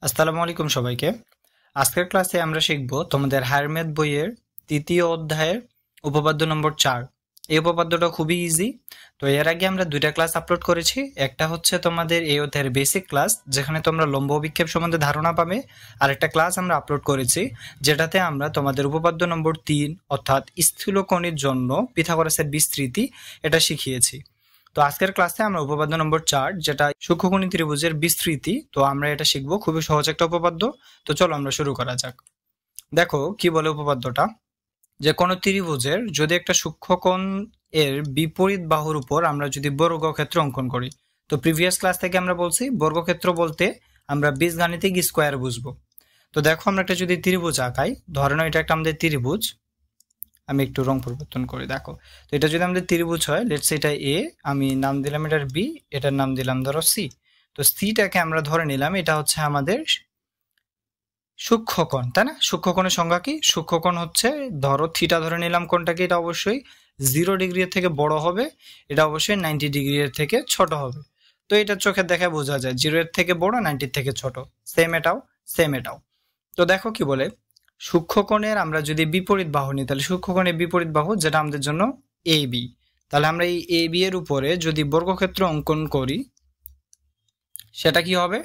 আসসালামু আলাইকুম সবাইকে। আজকের ক্লাসে আমরা শিখব তোমাদের হায়ার ম্যাথ বইয়ের তৃতীয় অধ্যায়ের উপপাদ্য নম্বর 4। এই উপপাদ্যটা খুবই ইজি। তো এর আগে আমরা দুইটা ক্লাস আপলোড করেছি। একটা হচ্ছে তোমাদের এই অধ্যায়ের বেসিক ক্লাস, যেখানে তোমরা লম্ব অভিক্ষেপ সম্বন্ধে ধারণা পাবে, আর একটা ক্লাস আমরা আপলোড করেছি যেটাতে আমরা তোমাদের উপপাদ্য নম্বর 3 অর্থাৎ স্থূলকোণের জন্য পিথাগোরাসের বিস্তৃতি এটা শিখিয়েছি। তো আজকের ক্লাসে আমরা উপপাদ্য নম্বর 4, যেটা সূক্ষ্মকোণী ত্রিভুজের বিস্তৃতি, তো আমরা এটা শিখবো। খুবই সহজ একটা উপপাদ্য। তো চলো আমরা শুরু করা যাক। দেখো কি বলে উপপাদ্যটা, যে কোনো ত্রিভুজের যদি একটা সূক্ষ্মকোণ এর বিপরীত বাহুর উপর আমরা যদি বর্গক্ষেত্র অঙ্কন করি, তো প্রিভিয়াস ক্লাস থেকে আমরা বলছি বর্গক্ষেত্র বলতে আমরা বীজগাণিতিক স্কোয়ার বুঝবো। তো দেখো আমরা একটা যদি ত্রিভুজ আঁকাই, ধরে নাও এটা একটা আমাদের ত্রিভুজ। আমি একটু রং পরিবর্তন করি। দেখো, তো এটা যদি আমাদের ত্রিভুজ হয়, লেটস এটা এ, আমি নাম দিলাম এটার বি, এটার নাম দিলাম ধরো সি। তো সিটাকে আমরা ধরে নিলাম এটা হচ্ছে আমাদের সূক্ষ্মকোণ, তাই না? সূক্ষ্মকোণের সংজ্ঞা কি? সূক্ষ্মকোণ হচ্ছে, ধরো থিটা ধরে নিলাম, কোণটাকে এটা অবশ্যই 0 ডিগ্রি থেকে বড় হবে, এটা অবশ্যই 90 ডিগ্রি থেকে ছোট হবে। তো এটা চোখের দেখায় বোঝা যায় 0 থেকে বড়, 90 থেকে ছোট। সেম এটাও, সেম এটাও। তো দেখো কি বলে, সূক্ষ্মকোণের আমরা যদি বিপরীত বাহু নিই, তাহলে সূক্ষ্মকোণের বিপরীত বাহু যেটা আমাদের জন্য এ বি, তাহলে আমরা এই এ বি এর উপরে যদি বর্গক্ষেত্র অঙ্কন করি, সেটা কি হবে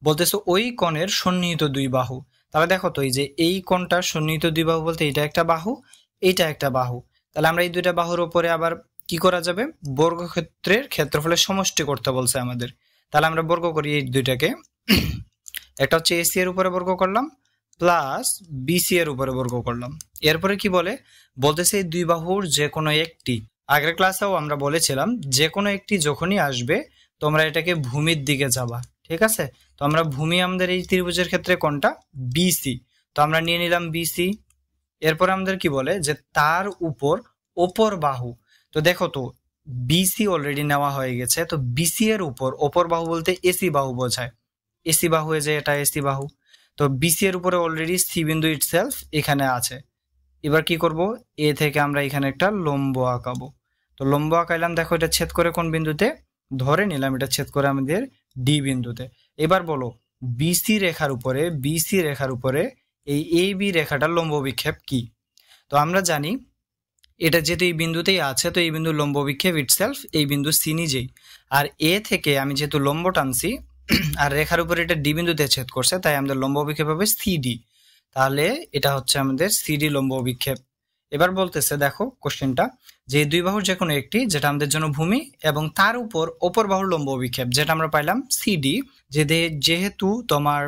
বলতেছে ওই কোণের সন্নিহিত দুই বাহু। তাহলে দেখো তো, এই যে এই কোণটা সন্নিহিত দুই বাহু বলতে এটা একটা বাহু, এইটা একটা বাহু। তাহলে আমরা এই দুইটা বাহুর উপরে আবার কি করা যাবে, বর্গক্ষেত্রের ক্ষেত্রফলের সমষ্টি করতে বলছে আমাদের। তাহলে আমরা বর্গ করি এই দুইটাকে। একটা হচ্ছে এসি এর উপরে বর্গ করলাম, প্লাস বিসি এর উপরে বর্গ করলাম। এরপরে কি বলে, বলতেছে এই দুই বাহুর যে কোনো একটি, আগের ক্লাসেও আমরা বলেছিলাম যে কোনো একটি যখনই আসবে তোমরা এটাকে ভূমির দিকে যাবা, ঠিক আছে? তো আমরা ভূমি আমাদের এই ত্রিভুজের ক্ষেত্রে কোনটা, বিসি। তো আমরা নিয়ে নিলাম বিসি। এরপরে আমাদের কি বলে, যে তার উপর অপর বাহু। তো দেখো তো, বিসি অলরেডি নেওয়া হয়ে গেছে, তো বিসি এর উপর অপর বাহু বলতে এসি বাহু বোঝায়। এসি বাহু, যে এটা এসি বাহু। তো বিসি এর উপরে অলরেডি সি বিন্দু ইটসেলফ এখানে আছে। এবার কি করব, এ থেকে আমরা এখানে একটা লম্ব আঁকাবো। তো লম্ব আঁকাইলাম, দেখো এটা ছেদ করে কোন বিন্দুতে, ধরে নিলাম এটা ছেদ করে আমাদের ডি বিন্দুতে। এবার বলো, বিসি রেখার উপরে এই এ বি রেখাটার লম্ব বিক্ষেপ কি? তো আমরা জানি এটা যেহেতু এই বিন্দুতেই আছে, তো এই বিন্দু লম্ব বিক্ষেপ ইটসেলফ এই বিন্দু সি নিজেই। আর এ থেকে আমি যেহেতু লম্ব টানছি আর রেখার উপরে এটা ডি বিন্দুতে ছেদ করছে, তাই আমাদের লম্ব বিক্ষেপ হবে সিডি। তাহলে এটা হচ্ছে আমাদের সিডি লম্ব বিক্ষেপ। এবার বলতেছে, দেখো কোশ্চেনটা, যে দুই বাহুর যে কোনো একটি, যেটা আমাদের জন্য ভূমি, এবং তার উপর অপর বাহুর লম্ব বিক্ষেপ যেটা আমরা পাইলাম সিডি। যেহেতু তোমার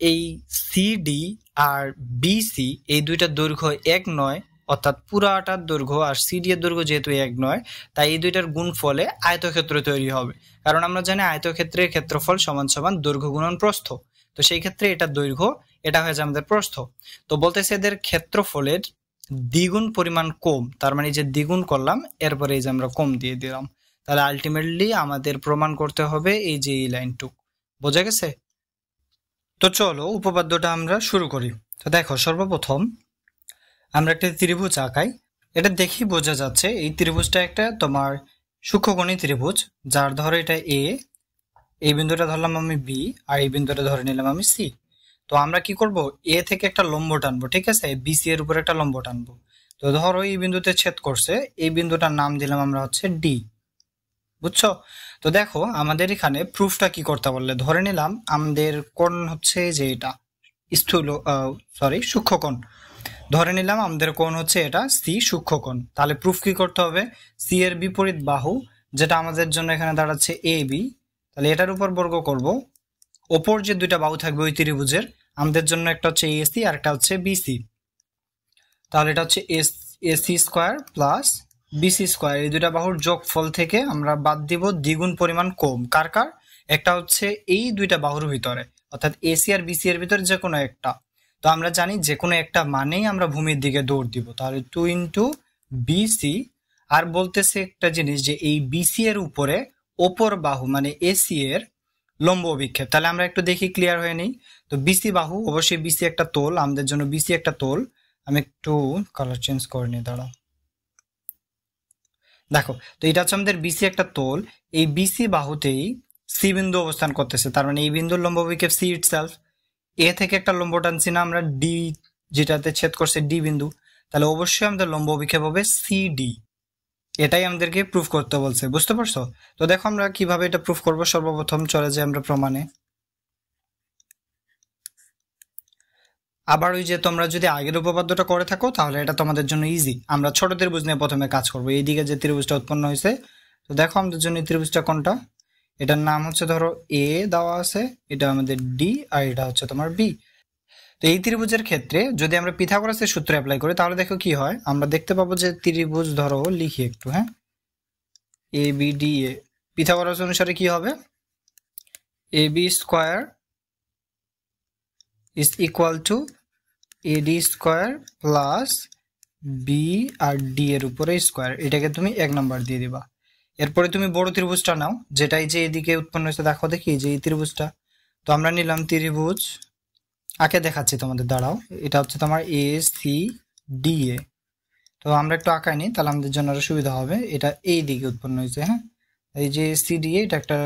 এই সিডি আর বিসি এই দুইটার দৈর্ঘ্য এক নয়, অর্থাৎ পুরাটার দৈর্ঘ্য আর সিডি এর দৈর্ঘ্য যেহেতু এক নয়, তাই এই দুইটার গুণফলে আয়তক্ষেত্র তৈরি হবে। কারণ আমরা জানি আয়তক্ষেত্রের ক্ষেত্রফল সমান সমান দৈর্ঘ্য গুণন প্রস্থ। তো সেই ক্ষেত্রে এটার দৈর্ঘ্য, এটা হয়ে যায় আমাদের প্রস্থ। তো বলতেছে এদের ক্ষেত্রফলের দ্বিগুণ পরিমাণ কম, তার মানে যে দ্বিগুণ করলাম এরপরে এই যে আমরা কম দিয়ে দিলাম। তাহলে আলটিমেটলি আমাদের প্রমাণ করতে হবে এই যে এই লাইনটুক। বোঝা গেছে? তো চলো উপপাদ্যটা আমরা শুরু করি। তো দেখো, সর্বপ্রথম আমরা একটা ত্রিভুজ আঁকাই। এটা দেখি বোঝা যাচ্ছে এই ত্রিভুজটা একটা তোমার সূক্ষ্মকোণী ত্রিভুজ, যার ধরো এটা এ, এই বিন্দুটা ধরলাম আমি বি, আর এই বিন্দুটা ধরে নিলাম আমি সি। তো আমরা কি করব, এ থেকে একটা লম্ব টানবো, ঠিক আছে? বিসি এর উপরে একটা লম্ব টানবো। তো ধরো এই বিন্দুতে ছেদ করছে, এই বিন্দুটার নাম দিলাম আমরা হচ্ছে ডি। বুঝছো? তো দেখো আমাদের এখানে প্রুফটা কি করতে বললে, ধরে নিলাম আমাদের কোণ হচ্ছে যে এটা স্থূল, সূক্ষ্মকোণ। ধরে নিলাম আমাদের কোণ হচ্ছে এটা সি, সূক্ষ্মকোণ। তাহলে প্রুফ কি করতে হবে, সি এর বিপরীত বাহু যেটা আমাদের জন্য এখানে দাঁড়াচ্ছে এ বি, তাহলে এটার উপর বর্গ করব। ওপর যে দুইটা বাহু থাকবে ওই ত্রিভুজের, আমাদের জন্য একটা হচ্ছে এসি আর একটা হচ্ছে বিসি। তাহলে এটা হচ্ছে AC square plus BC square, এই দুইটা বাহুর যোগফল থেকে আমরা বাদ দিব দ্বিগুণ পরিমাণ কম। কার কার? একটা হচ্ছে এই দুইটা বাহুর ভিতরে, অর্থাৎ এসি আর বিসি এর ভিতরে যে কোনো একটা। তো আমরা জানি যে কোনো একটা মানেই আমরা ভূমির দিকে দৌড় দিব, তাহলে 2 ইন্টু বিসি। আর বলতেছে একটা জিনিস, যে এই বিসি এর উপরে ওপর বাহু মানে এসি এর লম্ব অভিক্ষেপ। তাহলে আমরা একটু দেখি, ক্লিয়ার হয়ে নেই। তো বিসি বাহু, অবশ্যই বিসি একটা তোল, আমাদের জন্য বিসি একটা তোল। আমি একটু কালার চেঞ্জ করে নিই, দাঁড়াও। দেখো, তো এটা হচ্ছে আমাদের বিসি একটা তোল। এই বিসি বাহুতেই সি বিন্দু অবস্থান করতেছে, তার মানে এই বিন্দুর লম্ব অভিক্ষেপ সি ইটসেলফ। এ থেকে একটা লম্ব টানছি না আমরা ডি, যেটাতে ছেদ করছে ডি বিন্দু, তাহলে অবশ্যই আমাদের লম্ব অভিক্ষেপ হবে সিডি। এটাই আমাদেরকে প্রুফ করতে বলছে, বুঝতে পারছো? তো দেখো আমরা কিভাবে এটা প্রুফ করব। সর্বপ্রথম চলে যাই আমরা প্রমাণে। আবার ওই যে তোমরা যদি আগের উপপাদ্যটা করে থাকো তাহলে এটা তোমাদের জন্য ইজি। আমরা ছোট ত্রিভুজ নিয়ে প্রথমে কাজ করব। এইদিকে যে ত্রিভুজটা উৎপন্ন হয়েছে, তো দেখো আমাদের জন্য এই ত্রিভুজটা কোনটা, এটার নাম হচ্ছে ধরো এ দেওয়া আছে, এটা আমাদের ডি, আর এটা হচ্ছে তোমার বি। তো এই ত্রিভুজের ক্ষেত্রে যদি আমরা পিথাগোরাসের সূত্র অ্যাপ্লাই করি তাহলে দেখো কি হয়, আমরা দেখতে পাবো যে ত্রিভুজ ধরো লিখি একটু, হ্যাঁ, A B D A, Pythagoras অনুসারে কি হবে, A B square is equal to A D square plus B আর ডি এর উপরে স্কোয়ার, এটাকে তুমি 1 নাম্বার দিয়ে দিবা। এরপরে তুমি বড় ত্রিভুজটা নাও, যেটাই যে এদিকে উৎপন্ন হয়েছে, দেখো দেখি যে এই ত্রিভুজটা। তো আমরা নিলাম ত্রিভুজ, আঁকে দেখাচ্ছি তোমাদের, দাঁড়াও। এটা হচ্ছে তোমার এ সি ডি এ। তো আমরা একটু আঁকাই নিই, তাহলে আমাদের জন্য আরো সুবিধা হবে। এটা এই দিকে উৎপন্ন হয়েছে, হ্যাঁ, এই যে সি ডি এ, এটা একটা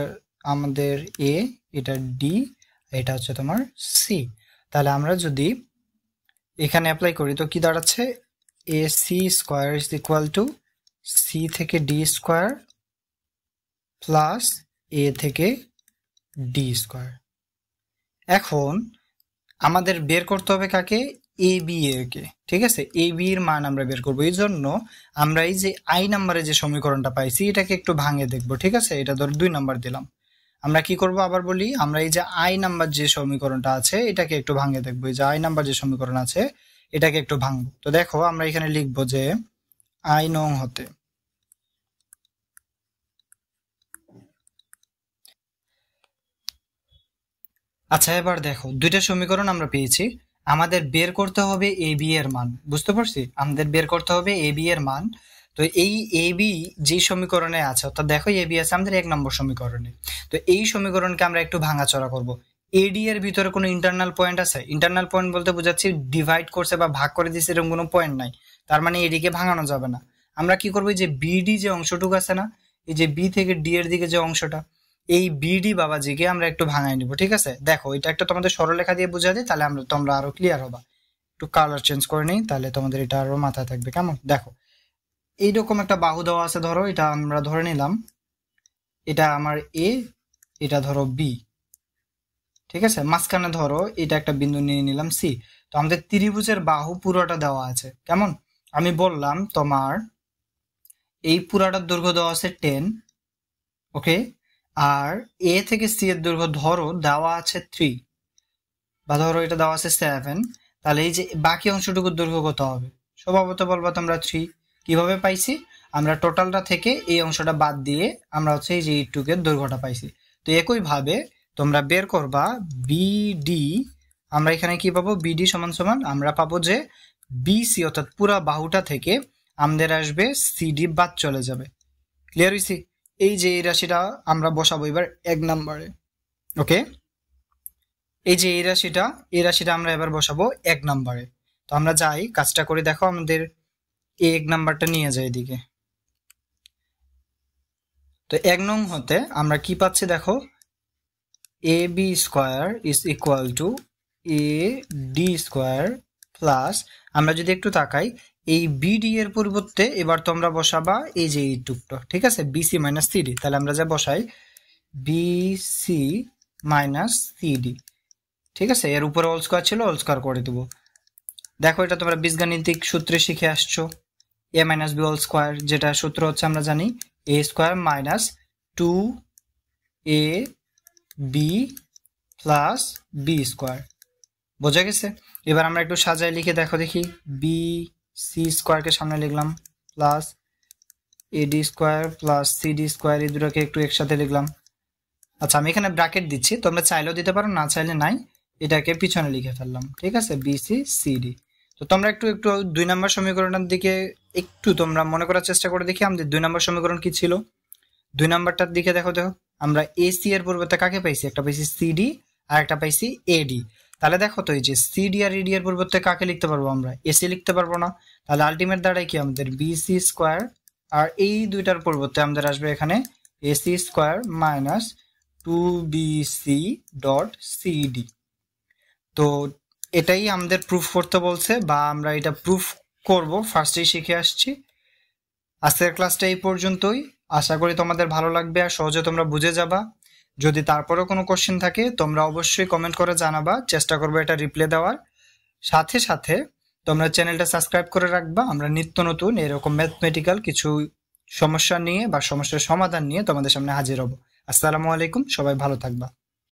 আমাদের এ, এটা ডি, এটা হচ্ছে তোমার সি। তাহলে আমরা যদি এখানে অ্যাপ্লাই করি তো কি দাঁড়াচ্ছে, A C square is equal to C থেকে ডি স্কোয়ার প্লাস এ থেকে ডি স্কোয়ার। এখন আমাদের বের করতে হবে কাকে, এ বি এর কে, ঠিক আছে? এ বি এর মান আমরা বের করবো। এই জন্য আমরা এই যে আই নাম্বারে যে সমীকরণটা পাইছি এটাকে একটু ভাঙে দেখবো, ঠিক আছে? এটা ধর 2 নাম্বার দিলাম। আমরা কি করব আবার বলি, আমরা এই যে আই নাম্বার যে সমীকরণটা আছে এটাকে একটু ভাঙে দেখবো। এই যে আই নাম্বার যে সমীকরণ আছে এটাকে একটু ভাঙবো। তো দেখো আমরা এখানে লিখবো যে আই নং হতে, আচ্ছা এবার দেখো দুইটা সমীকরণ আমরা পেয়েছি, আমাদের বের করতে হবে এ বি এর মান, বুঝতে পারছি? আমাদের বের করতে হবে এ বি এর মান। তো এই এ বি যে সমীকরণে আছে, অর্থাৎ দেখো এ বি আছে আমাদের 1 নম্বর সমীকরণে, তো এই সমীকরণকে আমরা একটু ভাঙাচোরা করব। এডি এর ভিতরে কোনো ইন্টারনাল পয়েন্ট আছে? ইন্টারনাল পয়েন্ট বলতে বোঝাচ্ছি ডিভাইড করছে বা ভাগ করে দিচ্ছে এরকম কোনো পয়েন্ট নাই, তার মানে এডিকে ভাঙানো যাবে না। আমরা কি করবো, এই যে বিডি যে অংশটুকু আছে না, এই যে বি থেকে ডি এর দিকে যে অংশটা, এই বিডি বাবাজিকে আমরা একটু ভাঙাই নিব, ঠিক আছে? দেখো এটা একটা তোমাদের সরলরেখা দিয়ে বুঝা দিই, তাহলে তোমরা আরো ক্লিয়ার হবা। একটু কালার চেঞ্জ করে নিই, তাহলে তোমাদের এটা আরো মাথায় থাকবে। কেমন, দেখো এইরকম একটা বাহু দেওয়া আছে, ধরো এটা আমরা ধরে নিলাম, এটা আমার এ, এটা ধরো বি, ঠিক আছে? মাঝখানে ধরো এটা একটা বিন্দু নিয়ে নিলাম সি। তো আমাদের ত্রিভুজের বাহু পুরোটা দেওয়া আছে, কেমন? আমি বললাম তোমার এই পুরাটার দৈর্ঘ্য দেওয়া আছে 10, ওকে, আর এ থেকে সি এর দৈর্ঘ্য ধরো দেওয়া আছে 3, বা ধরো এটা দেওয়া আছে 7, তাহলে এই যে বাকি অংশটুকুর দৈর্ঘ্য কত হবে? স্বভাবত বলবো তোমরা 3। কিভাবে পাইছি, আমরা টোটালটা থেকে এই অংশটা বাদ দিয়ে আমরা হচ্ছে এই যে এইটুকের দৈর্ঘ্যটা পাইছি। তো একই ভাবে তোমরা বের করবা বিডি, আমরা এখানে কি পাবো, বিডি সমান সমান আমরা পাবো যে বিসি, অর্থাৎ পুরা বাহুটা থেকে আমাদের আসবে সিডি বাদ চলে যাবে। ক্লিয়ার হয়েছি? এই যে এই রাশিটা আমরা বসাবো এবার 1 নম্বরে, ওকে? এই যে এই রাশিটা আমরা এবার বসাবো 1 নম্বরে। তো আমরা যাই কাজটা করে, দেখো আমাদের এই 1 নাম্বারটা নিয়ে যাই এদিকে। তো 1 নং হতে আমরা কি পাচ্ছি, দেখো A B square is equal to A D square plus, আমরা যদি একটু তাকাই এই বিডি এর পরিবর্তে এবার তোমরা বসাবা এই যে এইটুকটা, ঠিক আছে? BC minus CD. তাহলে আমরা যা বসাই বিসি মাইনাস সিডি, ঠিক আছে? এর উপরে হোল স্কোয়ার ছিল, হোল স্কোয়ার করে দেবো। দেখো এটা তোমরা বীজগাণিতিক সূত্রে শিখে আসছো, এ মাইনাস বি হোল স্কোয়ার, যেটা সূত্র হচ্ছে আমরা জানি এ square minus 2 A B plus B square. বোঝা গেছে? এবার আমরা একটু সাজায় লিখে দেখো দেখি, বি সি স্কোয়ারকে সামনে লিখলাম প্লাস এডি স্কোয়ার প্লাস সিডি স্কোয়ার, এই দুটোকে একটু একসাথে লিখলাম। আচ্ছা আমি এখানে ব্র্যাকেট দিচ্ছি, তোমরা চাইলেও দিতে পারো, না চাইলে নাই, এটাকে পিছনে লিখে ফেললাম, ঠিক আছে? BC CD. তো তোমরা একটু একটু 2 নম্বর সমীকরণের দিকে একটু তোমরা মনে করার চেষ্টা করে দেখি আমাদের 2 নম্বর সমীকরণ কি ছিল। 2 নম্বরটার দিকে দেখো, দেখো আমরা এসি এর পরিবর্তে কাকে পাইছি, একটা পাইছি সিডি আর একটা পাইছি এডি। তাহলে দেখো তো এই যে সিডি আর এডি এর পরিবর্তে কাকে লিখতে পারবো, আমরা এসি লিখতে পারবো না। তাহলে আলটিমেট দাঁড়ায় কি আমাদের বিসি স্কোয়ার, আর এই দুইটার পরিবর্তে আমাদের আসবে এখানে AC square minus 2bc dot CD. তো এটাই আমাদের প্রুফ করতে বলছে, বা আমরা এটা প্রুফ করব, ফার্স্টেই শিখে আসছি। আজকের ক্লাসটা এই পর্যন্তই। আশা করি তোমাদের ভালো লাগবে আর সহজে তোমরা বুঝে যাবা। যদি তারপরেও কোনো কোশ্চেন থাকে তোমরা অবশ্যই কমেন্ট করে জানাবা, চেষ্টা করবো এটা রিপ্লাই দেওয়ার। সাথে সাথে তোমরা চ্যানেলটা সাবস্ক্রাইব করে রাখবা। আমরা নিত্য নতুন এরকম ম্যাথমেটিক্যাল কিছু সমস্যা নিয়ে বা সমস্যার সমাধান নিয়ে তোমাদের সামনে হাজির হব। আসসালামু আলাইকুম, সবাই ভালো থাকবা।